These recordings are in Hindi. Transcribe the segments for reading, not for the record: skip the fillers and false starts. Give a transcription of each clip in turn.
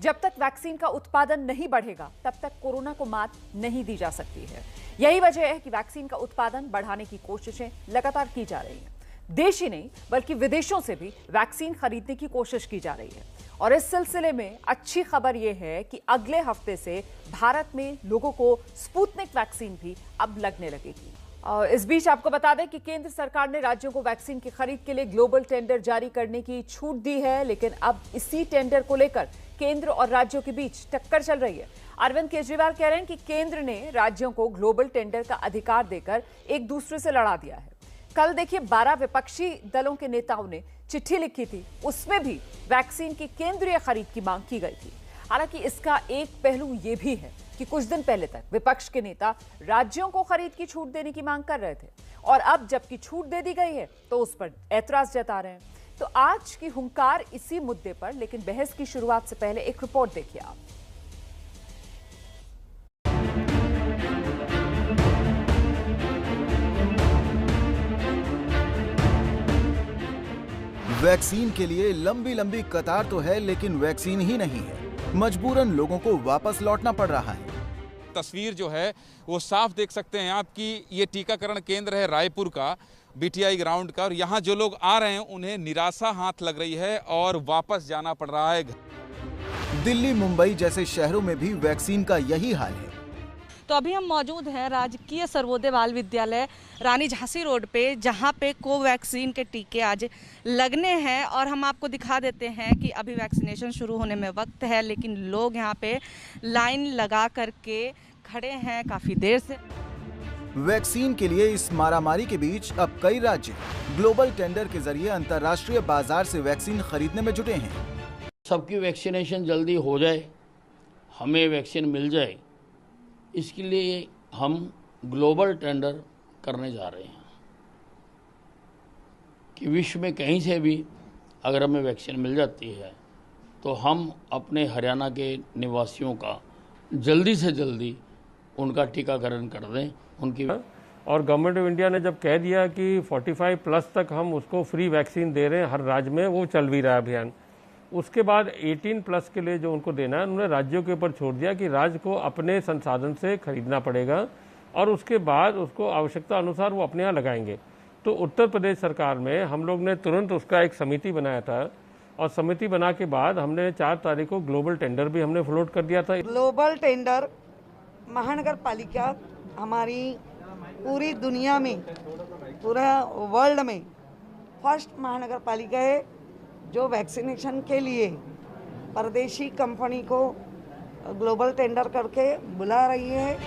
जब तक वैक्सीन का उत्पादन नहीं बढ़ेगा तब तक कोरोना को मात नहीं दी जा सकती है। यही वजह है कि वैक्सीन का उत्पादन बढ़ाने की कोशिशें लगातार की जा रही हैं। देश ही नहीं बल्कि विदेशों से भी वैक्सीन खरीदने की कोशिश की जा रही है। और इस सिलसिले में अच्छी खबर यह है कि अगले हफ्ते से भारत में लोगों को स्पुतनिक वैक्सीन भी अब लगने लगेगी। और इस बीच आपको बता दें कि केंद्र सरकार ने राज्यों को वैक्सीन की खरीद के लिए ग्लोबल टेंडर जारी करने की छूट दी है, लेकिन अब इसी टेंडर को लेकर केंद्र और राज्यों के बीच टक्कर चल रही है। अरविंद केजरीवाल कह रहे हैं कि केंद्र ने राज्यों को ग्लोबल टेंडर का अधिकार देकर एक दूसरे से लड़ा दिया है। कल देखिए 12 विपक्षी दलों के नेताओं ने चिट्ठी लिखी थी, उसमें भी वैक्सीन की केंद्रीय खरीद की मांग की गई थी। हालांकि इसका एक पहलू यह भी है कि कुछ दिन पहले तक विपक्ष के नेता राज्यों को खरीद की छूट देने की मांग कर रहे थे, और अब जबकि छूट दे दी गई है तो उस पर ऐतराज जता रहे हैं। तो आज की हुंकार इसी मुद्दे पर, लेकिन बहस की शुरुआत से पहले एक रिपोर्ट देखिए आप। वैक्सीन के लिए लंबी लंबी कतार तो है, लेकिन वैक्सीन ही नहीं है। मजबूरन लोगों को वापस लौटना पड़ रहा है। तस्वीर जो है वो साफ देख सकते हैं आप कि ये टीकाकरण केंद्र है रायपुर का, बीटीआई ग्राउंड का, और यहाँ जो लोग आ रहे हैं उन्हें निराशा हाथ लग रही है और वापस जाना पड़ रहा है। दिल्ली, मुंबई जैसे शहरों में भी वैक्सीन का यही हाल है। तो अभी हम मौजूद हैं राजकीय सर्वोदय बाल विद्यालय रानी झांसी रोड पे, जहां पे कोवैक्सीन के टीके आज लगने हैं। और हम आपको दिखा देते हैं कि अभी वैक्सीनेशन शुरू होने में वक्त है, लेकिन लोग यहां पे लाइन लगा करके खड़े हैं काफ़ी देर से। वैक्सीन के लिए इस मारामारी के बीच अब कई राज्य ग्लोबल टेंडर के जरिए अंतर्राष्ट्रीय बाजार से वैक्सीन खरीदने में जुटे हैं। सबकी वैक्सीनेशन जल्दी हो जाए, हमें वैक्सीन मिल जाए, इसके लिए हम ग्लोबल टेंडर करने जा रहे हैं कि विश्व में कहीं से भी अगर हमें वैक्सीन मिल जाती है तो हम अपने हरियाणा के निवासियों का जल्दी से जल्दी उनका टीकाकरण कर दें उनकी। और गवर्नमेंट ऑफ इंडिया ने जब कह दिया कि 45 प्लस तक हम उसको फ्री वैक्सीन दे रहे हैं हर राज्य में, वो चल भी रहा है अभियान। उसके बाद 18 प्लस के लिए जो उनको देना है, उन्होंने राज्यों के ऊपर छोड़ दिया कि राज्य को अपने संसाधन से खरीदना पड़ेगा और उसके बाद उसको आवश्यकता अनुसार वो अपने यहाँ लगाएंगे। तो उत्तर प्रदेश सरकार में हम लोग ने तुरंत उसका एक समिति बनाया था, और समिति बना के बाद हमने 4 तारीख को ग्लोबल टेंडर भी हमने फ्लोट कर दिया था। ग्लोबल टेंडर महानगर पालिका हमारी पूरी दुनिया में, पूरा वर्ल्ड में फर्स्ट महानगर पालिका है जो वैक्सीनेशन के लिए परदेशी कंपनी को ग्लोबल टेंडर करके बुला रही है।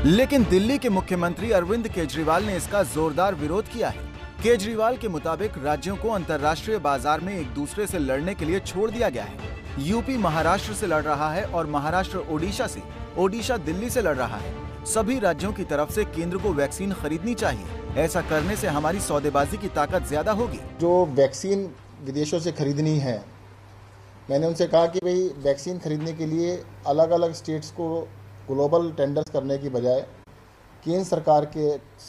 लेकिन दिल्ली के मुख्यमंत्री अरविंद केजरीवाल ने इसका जोरदार विरोध किया है। केजरीवाल के मुताबिक राज्यों को अंतर्राष्ट्रीय बाजार में एक दूसरे से लड़ने के लिए छोड़ दिया गया है। यूपी महाराष्ट्र से लड़ रहा है और महाराष्ट्र ओडिशा से, ओडिशा दिल्ली से लड़ रहा है। सभी राज्यों की तरफ से केंद्र को वैक्सीन खरीदनी चाहिए। ऐसा करने से हमारी सौदेबाजी की ताकत ज्यादा होगी। जो वैक्सीन विदेशों से खरीदनी है, मैंने उनसे कहा कि भाई वैक्सीन खरीदने के लिए अलग अलग स्टेट्स को ग्लोबल टेंडर्स करने की बजाय केंद्र सरकार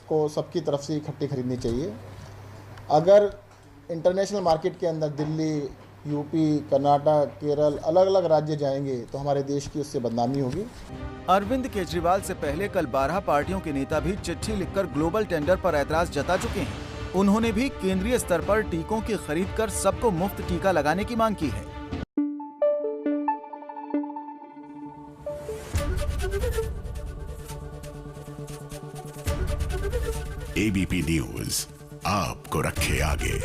को सबकी तरफ से इकट्ठी खरीदनी चाहिए। अगर इंटरनेशनल मार्केट के अंदर दिल्ली, यूपी, कर्नाटक, केरल अलग अलग राज्य जाएंगे तो हमारे देश की उससे बदनामी होगी। अरविंद केजरीवाल से पहले कल 12 पार्टियों के नेता भी चिट्ठी लिखकर ग्लोबल टेंडर पर ऐतराज जता चुके हैं। उन्होंने भी केंद्रीय स्तर पर टीकों की खरीद कर सबको मुफ्त टीका लगाने की मांग की है। एबीपी न्यूज आपको रखे आगे।